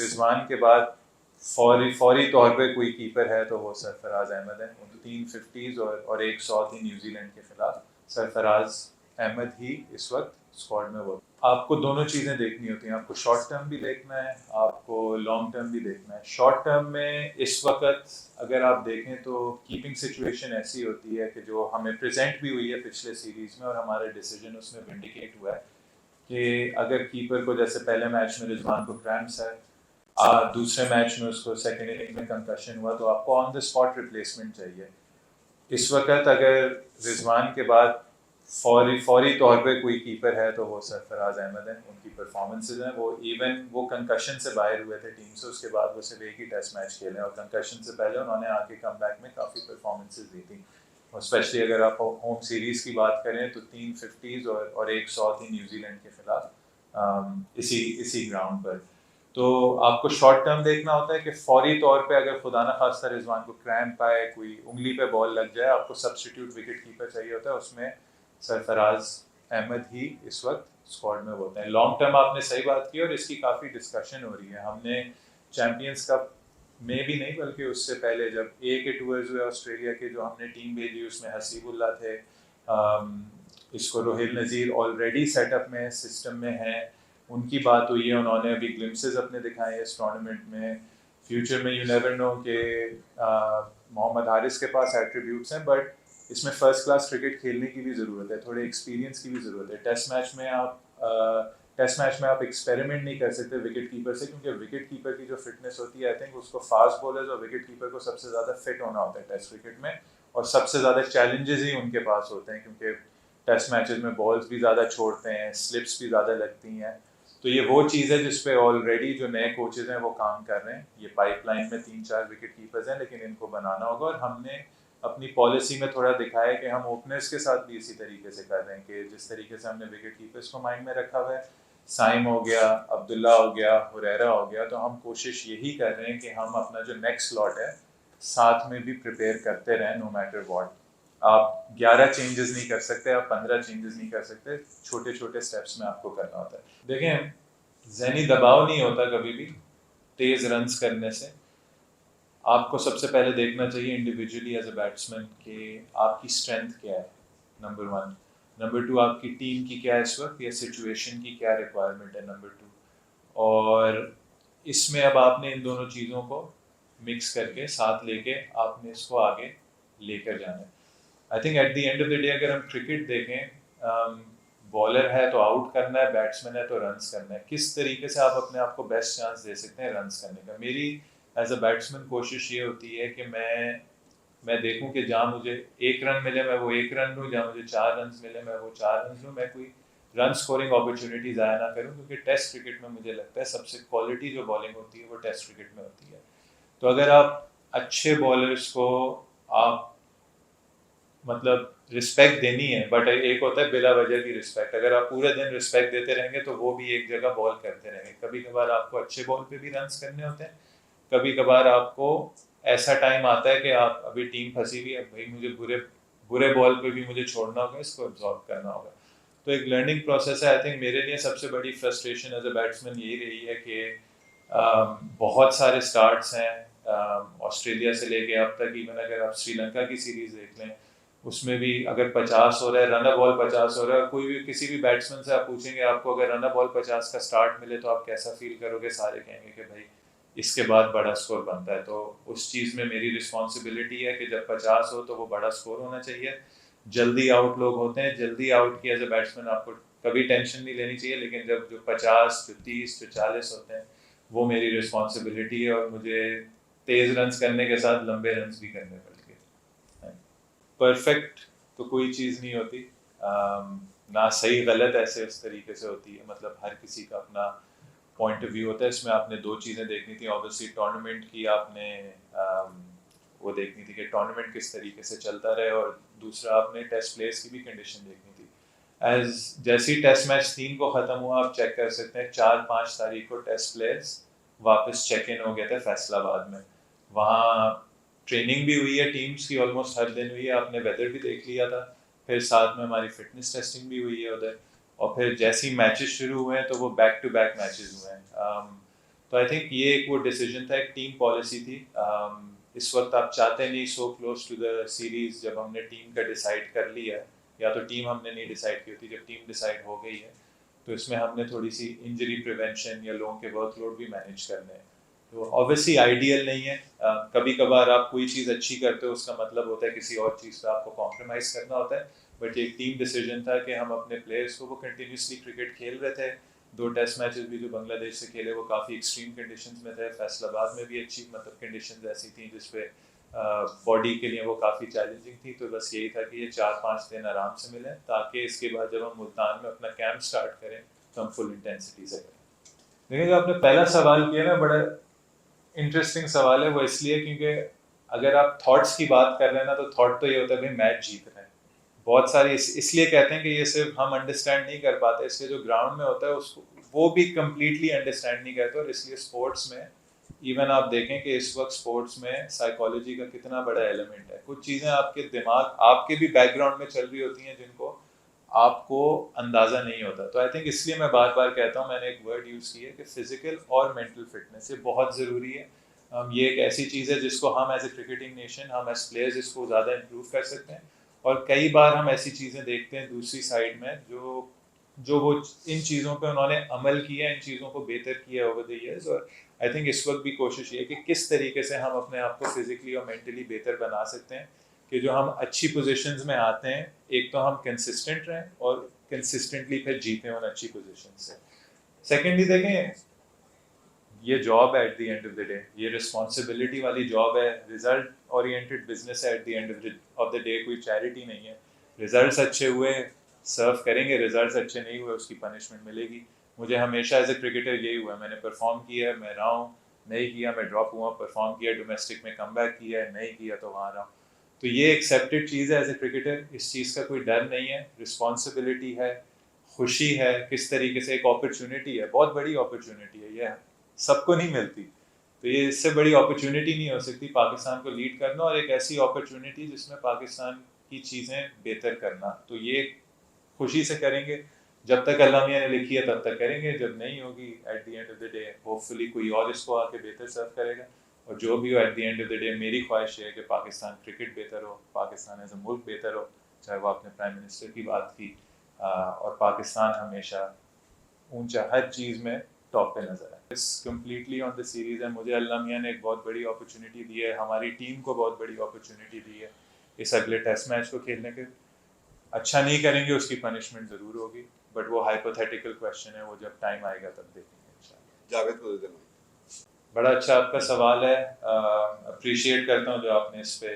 रिजवान के बाद फौरी तौर पे कोई कीपर है तो वो सरफराज अहमद है। वो 3 50s और 100 थी न्यूजीलैंड के खिलाफ। सरफराज अहमद ही इस वक्त स्क्वाड में वो। आपको दोनों चीज़ें देखनी होती हैं, आपको शॉर्ट टर्म भी देखना है, आपको लॉन्ग टर्म भी देखना है। शॉर्ट टर्म में इस वक्त अगर आप देखें तो कीपिंग सिचुएशन ऐसी होती है कि जो हमें प्रेजेंट भी हुई है पिछले सीरीज में और हमारा डिसीजन उसमें विंडिकेट हुआ है कि अगर कीपर को जैसे पहले मैच में रिजवान को क्रैम्प्स है, दूसरे मैच में उसको सेकेंड इनिंग में कंकशन हुआ, तो आपको ऑन द स्पॉट रिप्लेसमेंट चाहिए। इस वक्त अगर रिजवान के बाद फौरी तौर पे कोई कीपर है तो वो सरफराज अहमद है। उनकी परफॉर्मेंसेज हैं, वो कंकशन से बाहर हुए थे टीम से, उसके बाद वो सिर्फ एक ही टेस्ट मैच खेले और कंकशन से पहले उन्होंने आके कमबैक में काफ़ी परफॉर्मेंसेज दी थी। और स्पेशली अगर आप होम सीरीज़ की बात करें तो 3 50s और 100 थी न्यूजीलैंड के खिलाफ इसी ग्राउंड पर। तो आपको शॉर्ट टर्म देखना होता है कि फौरी तौर पे अगर खुदा न खास्ता रिजवान को क्रैम्प आए, कोई उंगली पे बॉल लग जाए, आपको सब्स्टिट्यूट विकेट कीपर चाहिए होता है। उसमें सरफराज अहमद ही इस वक्त स्क्वाड में होते हैं। लॉन्ग टर्म आपने सही बात की और इसकी काफ़ी डिस्कशन हो रही है। हमने चैम्पियंस कप में भी नहीं बल्कि उससे पहले जब ए के टूर्स हुए ऑस्ट्रेलिया के, जो हमने टीम भेजी उसमें हसीबुल्ला थे, इसको रोहिल नज़ीर ऑलरेडी सेटअप में सिस्टम में है, उनकी बात हुई है। उन्होंने अभी ग्लिम्सेस अपने दिखाए हैं इस टूर्नामेंट में। फ्यूचर में यू नेवर नो कि मोहम्मद हारिस के पास एट्रीब्यूट्स हैं, बट इसमें फर्स्ट क्लास क्रिकेट खेलने की भी ज़रूरत है, थोड़े एक्सपीरियंस की भी ज़रूरत है। टेस्ट मैच में आप एक्सपेरिमेंट नहीं कर सकते विकेट कीपर से, क्योंकि विकेट कीपर की जो फिटनेस होती है, आई थिंक उसको फास्ट बॉलर्स और विकेट कीपर को सबसे ज़्यादा फिट होना होता है टेस्ट क्रिकेट में, और सबसे ज़्यादा चैलेंजेस ही उनके पास होते हैं, क्योंकि टेस्ट मैचेस में बॉल्स भी ज़्यादा छोड़ते हैं, स्लिप्स भी ज़्यादा लगती हैं। तो ये वो चीज़ है जिस पे ऑलरेडी जो नए कोचेज हैं वो काम कर रहे हैं। ये पाइपलाइन में 3 4 विकेट कीपर्स हैं, लेकिन इनको बनाना होगा। और हमने अपनी पॉलिसी में थोड़ा दिखाया है कि हम ओपनर्स के साथ भी इसी तरीके से कर रहे हैं कि जिस तरीके से हमने विकेट कीपर्स को माइंड में रखा हुआ है, साइम हो गया, अब्दुल्ला हो गया, हुरैरा हो गया, तो हम कोशिश यही कर रहे हैं कि हम अपना जो नेक्स्ट स्लॉट है साथ में भी प्रिपेयर करते रहें नो मैटर व्हाट। आप 11 चेंजेस नहीं कर सकते, आप 15 चेंजेस नहीं कर सकते, छोटे छोटे स्टेप्स में आपको करना होता है। देखें, जहनी दबाव नहीं होता कभी भी तेज रन्स करने से। आपको सबसे पहले देखना चाहिए इंडिविजुअली एज अ बैट्समैन कि आपकी स्ट्रेंथ क्या है, नंबर 1। नंबर 2, आपकी टीम की क्या है इस वक्त, या सिचुएशन की क्या रिक्वायरमेंट है, नंबर 2। और इसमें अब आपने इन दोनों चीज़ों को मिक्स करके साथ लेके आपने इसको आगे लेकर जाना है। I think at the end of the day अगर हम क्रिकेट देखें, बॉलर है तो आउट करना है, बैट्समैन है तो रन्स करना है। किस तरीके से आप अपने आप को बेस्ट चांस दे सकते हैं रन्स करने का। मेरी एज अ बैट्समैन कोशिश ये होती है कि मैं देखूं कि जहाँ मुझे 1 रन मिले मैं वो 1 रन लूँ, जहाँ मुझे 4 रन मिले मैं वो 4 रन लूँ। मैं कोई रन स्कोरिंग अपॉर्चुनिटी ज़ाया ना करूँ, क्योंकि टेस्ट क्रिकेट में मुझे लगता है सबसे क्वालिटी जो बॉलिंग होती है वो टेस्ट क्रिकेट में होती है। तो अगर आप अच्छे बॉलर्स को आप मतलब रिस्पेक्ट देनी है, बट एक होता है बिला वजह की रिस्पेक्ट। अगर आप पूरे दिन रिस्पेक्ट देते रहेंगे तो वो भी एक जगह बॉल करते रहेंगे। कभी कभार आपको अच्छे बॉल पे भी रन्स करने होते हैं, कभी कभार आपको ऐसा टाइम आता है कि आप अभी टीम फंसी हुई है, भाई मुझे बुरे बुरे बॉल पे भी मुझे छोड़ना होगा, इसको एब्जॉर्ब करना होगा। तो एक लर्निंग प्रोसेस है। आई थिंक मेरे लिए सबसे बड़ी फ्रस्ट्रेशन एज अ बैट्समैन यही रही है कि बहुत सारे स्टार्ट्स हैं ऑस्ट्रेलिया से लेके अब तक। इवन अगर आप श्रीलंका की सीरीज देख लें, उसमें भी अगर 50 हो रहा है, रन बॉल 50 हो रहा है, कोई भी किसी भी बैट्समैन से आप पूछेंगे आपको अगर रन बॉल 50 का स्टार्ट मिले तो आप कैसा फील करोगे, सारे कहेंगे कि भाई इसके बाद बड़ा स्कोर बनता है। तो उस चीज़ में मेरी रिस्पॉन्सिबिलिटी है कि जब 50 हो तो वो बड़ा स्कोर होना चाहिए। जल्दी आउट लोग होते हैं, जल्दी आउट की एज अ बैट्समैन आपको कभी टेंशन नहीं लेनी चाहिए, लेकिन जब जो 50 जो 30 जो 40 होते हैं वो मेरी रिस्पॉन्सिबिलिटी है, और मुझे तेज रन्स करने के साथ लंबे रन्स भी करने पड़ते हैं। परफेक्ट तो कोई चीज़ नहीं होती, ना सही गलत ऐसे उस तरीके से होती है। मतलब हर किसी का अपना पॉइंट ऑफ व्यू होता है। इसमें आपने 2 चीज़ें देखनी थी, ऑब्वियसली टूर्नामेंट की आपने वो देखनी थी कि टूर्नामेंट किस तरीके से चलता रहे, और दूसरा आपने टेस्ट प्लेयर्स की भी कंडीशन देखनी थी। जैसे ही टेस्ट मैच 3 को ख़त्म हुआ, आप चेक कर सकते हैं 4 5 तारीख को टेस्ट प्लेयर्स वापस चेक इन हो गए थे फैसलाबाद में। वहाँ ट्रेनिंग भी हुई है टीम्स की, ऑलमोस्ट हर दिन हुई है, आपने वेदर भी देख लिया था, फिर साथ में हमारी फिटनेस टेस्टिंग भी हुई है उधर। और फिर जैसे ही मैचेस शुरू हुए हैं तो वो बैक टू बैक मैचेस हुए हैं। तो आई थिंक ये एक वो डिसीजन था, एक टीम पॉलिसी थी। इस वक्त आप चाहते नहीं so close to the series, जब हमने टीम का डिसाइड कर लिया, या तो टीम हमने नहीं डिसाइड की होती, जब टीम डिसाइड हो गई है तो इसमें हमने थोड़ी सी इंजरी प्रिवेंशन या लोगों के वर्कलोड भी मैनेज करने हैं। तो ऑब्वियसली आइडियल नहीं है, कभी कभार आप कोई चीज़ अच्छी करते हो उसका मतलब होता है किसी और चीज़ पे आपको कॉम्प्रोमाइज़ करना होता है, बट ये एक टीम डिसीजन था कि हम अपने प्लेयर्स को, वो कंटिन्यूसली क्रिकेट खेल रहे थे, 2 टेस्ट मैचेस भी जो बांग्लादेश से खेले वो काफ़ी एक्सट्रीम कंडीशंस में थे, फैसलाबाद में भी अच्छी मतलब कंडीशंस ऐसी थी जिसपे बॉडी के लिए वो काफ़ी चैलेंजिंग थी। तो बस यही था कि ये 4-5 दिन आराम से मिले, ताकि इसके बाद जब हम मुल्तान में अपना कैंप स्टार्ट करें तो हम फुल इंटेंसिटी से करें। लेकिन जो आपने पहला सवाल किया ना, बड़ा इंटरेस्टिंग सवाल है वो, इसलिए क्योंकि अगर आप थॉट्स की बात कर रहे हैं ना, तो थॉट तो ये होता है भाई मैच जीत रहे हैं। बहुत सारे इसलिए कहते हैं कि ये सिर्फ हम अंडरस्टैंड नहीं कर पाते, इसलिए जो ग्राउंड में होता है उसको वो भी कम्प्लीटली अंडरस्टैंड नहीं करते। और इसलिए स्पोर्ट्स में इवन आप देखें कि इस वक्त स्पोर्ट्स में साइकोलॉजी का कितना बड़ा एलिमेंट है। कुछ चीज़ें आपके दिमाग, आपके भी बैकग्राउंड में चल रही होती हैं जिनको आपको अंदाज़ा नहीं होता। तो आई थिंक इसलिए मैं बार बार कहता हूँ, मैंने एक वर्ड यूज़ किया है कि फिजिकल और मेंटल फिटनेस, ये बहुत ज़रूरी है। ये एक ऐसी चीज़ है जिसको हम एज ए क्रिकेटिंग नेशन, हम एज प्लेयर्स इसको ज़्यादा इम्प्रूव कर सकते हैं। और कई बार हम ऐसी चीज़ें देखते हैं दूसरी साइड में, जो जो वो इन चीज़ों पे उन्होंने अमल किया, इन चीज़ों को बेहतर किया ओवर द ईयर्स। और आई थिंक इस वक्त भी कोशिश ये है कि किस तरीके से हम अपने आप को फिजिकली और मेंटली बेहतर बना सकते हैं, कि जो हम अच्छी पोजीशंस में आते हैं, एक तो हम कंसिस्टेंट रहें और कंसिस्टेंटली फिर जीते उन अच्छी पोजीशन से। सेकेंडली देखें, ये जॉब है at the end of the day, ये रिस्पॉन्सिबिलिटी वाली जॉब है, रिजल्ट ओरिएंटेड बिजनेस है at the end of the day, कोई चैरिटी नहीं है। रिजल्ट्स अच्छे हुए सर्व करेंगे, रिजल्ट्स अच्छे नहीं हुए उसकी पनिशमेंट मिलेगी। मुझे हमेशा एज ए क्रिकेटर यही हुआ, मैंने परफॉर्म किया मैं रहा हूँ, नहीं किया मैं ड्रॉप हुआ, परफॉर्म किया डोमेस्टिक में कम बैक किया, नहीं किया तो वहाँ रहा हूँ। तो ये एक्सेप्टेड चीज़ है एज ए क्रिकेटर, इस चीज़ का कोई डर नहीं है। रिस्पॉन्सिबिलिटी है, खुशी है, किस तरीके से एक अपॉर्चुनिटी है, बहुत बड़ी अपॉर्चुनिटी है, ये सबको नहीं मिलती। तो ये इससे बड़ी अपॉर्चुनिटी नहीं हो सकती पाकिस्तान को लीड करना, और एक ऐसी अपॉर्चुनिटी जिसमें पाकिस्तान की चीज़ें बेहतर करना। तो ये खुशी से करेंगे, जब तक अल्लाह मियां ने लिखी है तब तक करेंगे, जब नहीं होगी at the end of the day hopefully कोई और इसको आके बेहतर सर्व करेगा। और जो भी हो at the end of the day मेरी ख्वाहिश है कि पाकिस्तान क्रिकेट बेहतर हो, पाकिस्तान एज अ मुल्क बेहतर हो, चाहे वो आपने प्राइम मिनिस्टर की बात की, और पाकिस्तान हमेशा ऊंचा हर चीज़ में टॉप पे नजर है। इस कम्प्लीटली ऑन द सीरीज है, मुझे अल्लाह मियां ने एक बहुत बड़ी अपॉर्चुनिटी दी है, हमारी टीम को बहुत बड़ी अपॉर्चुनिटी दी है इस अगले टेस्ट मैच को खेलने के। अच्छा नहीं करेंगे उसकी पनिशमेंट ज़रूर होगी, बट वो हाइपोथेटिकल क्वेश्चन है, वो जब टाइम आएगा तब देखेंगे इंशाल्लाह। जावेद को दे देना। बड़ा अच्छा आपका सवाल है, अप्रिशिएट करता हूँ जो आपने इस पे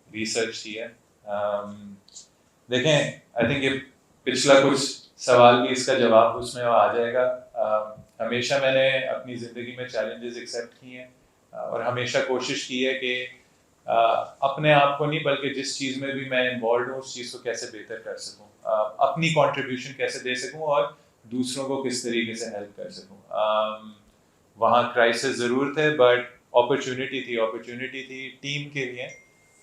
रिसर्च की है। देखें, आई थिंक ये पिछला कुछ सवाल भी इसका जवाब उसमें आ जाएगा। हमेशा मैंने अपनी ज़िंदगी में चैलेंजेस एक्सेप्ट किए हैं, और हमेशा कोशिश की है कि अपने आप को नहीं बल्कि जिस चीज़ में भी मैं इन्वॉल्व हूँ उस चीज़ को कैसे बेहतर कर सकूँ, अपनी कंट्रीब्यूशन कैसे दे सकूँ और दूसरों को किस तरीके से हेल्प कर सकूँ। वहाँ क्राइसिस ज़रूर थे, बट अपॉर्चुनिटी थी टीम के लिए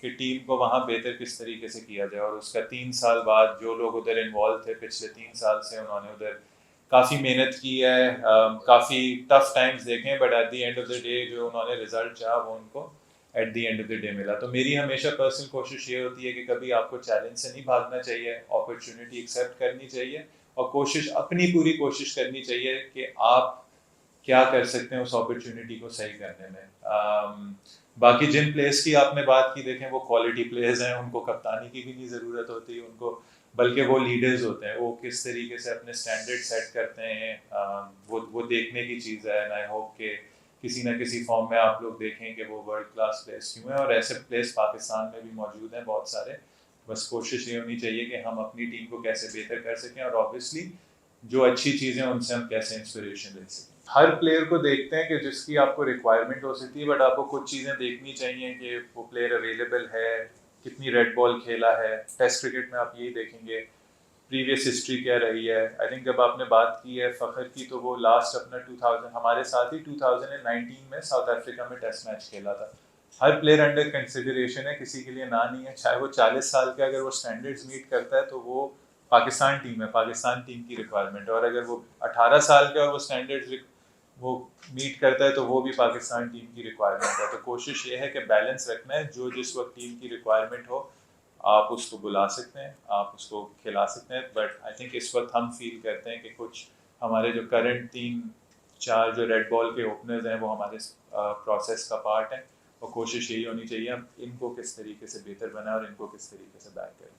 कि टीम को वहाँ बेहतर किस तरीके से किया जाए। और उसका 3 साल बाद जो लोग उधर इन्वॉल्व थे पिछले 3 साल से, उन्होंने उधर काफ़ी मेहनत की है, काफ़ी टफ टाइम्स देखे, but at the end of the day जो उन्होंने रिजल्ट चाहा वो उनको at the end of the day मिला। तो मेरी हमेशा पर्सनल कोशिश ये होती है कि कभी आपको चैलेंज से नहीं भागना चाहिए, अपॉर्चुनिटी एक्सेप्ट करनी चाहिए, और कोशिश अपनी पूरी कोशिश करनी चाहिए कि आप क्या कर सकते हैं उस अपॉर्चुनिटी को सही करने में। बाकी जिन प्लेयर्स की आपने बात की, देखें वो क्वालिटी प्लेयर्स हैं, उनको कप्तानी की भी नहीं ज़रूरत होती उनको, बल्कि वो लीडर्स होते हैं, वो किस तरीके से अपने स्टैंडर्ड सेट करते हैं, वो देखने की चीज़ है। एंड आई होप कि किसी ना किसी फॉर्म में आप लोग देखें कि वो वर्ल्ड क्लास प्लेयर्स क्यों हैं, और ऐसे प्लेयर्स पाकिस्तान में भी मौजूद हैं बहुत सारे। बस कोशिश ये होनी चाहिए कि हम अपनी टीम को कैसे बेहतर कर सकें, और ऑब्वियसली जो अच्छी चीज़ें उनसे हम कैसे इंस्पिरेशन ले सकें। हर प्लेयर को देखते हैं कि जिसकी आपको रिक्वायरमेंट हो सकती है, बट आपको कुछ चीज़ें देखनी चाहिए कि वो प्लेयर अवेलेबल है, कितनी रेड बॉल खेला है। टेस्ट क्रिकेट में आप यही देखेंगे प्रीवियस हिस्ट्री क्या रही है। आई थिंक जब आपने बात की है फ़खर की, तो वो लास्ट अपना 2000 हमारे साथ ही 2019 में साउथ अफ्रीका में टेस्ट मैच खेला था। हर प्लेयर अंडर कंसिडरेशन है, किसी के लिए ना नहीं है, चाहे वो 40 साल के, अगर वो स्टैंडर्ड्स मीट करता है तो वो पाकिस्तान टीम है, पाकिस्तान टीम की रिक्वायरमेंट है। और अगर वो 18 साल के और वो स्टैंडर्ड्स वो मीट करता है तो वो भी पाकिस्तान टीम की रिक्वायरमेंट है। तो कोशिश ये है कि बैलेंस रखना है, जो जिस वक्त टीम की रिक्वायरमेंट हो आप उसको बुला सकते हैं, आप उसको खिला सकते हैं। बट आई थिंक इस वक्त हम फील करते हैं कि कुछ हमारे जो करंट 3-4 जो रेड बॉल के ओपनर्स हैं वो हमारे प्रोसेस का पार्ट है, और कोशिश यही होनी चाहिए हम इनको किस तरीके से बेहतर बनाएं और इनको किस तरीके से बैक करें।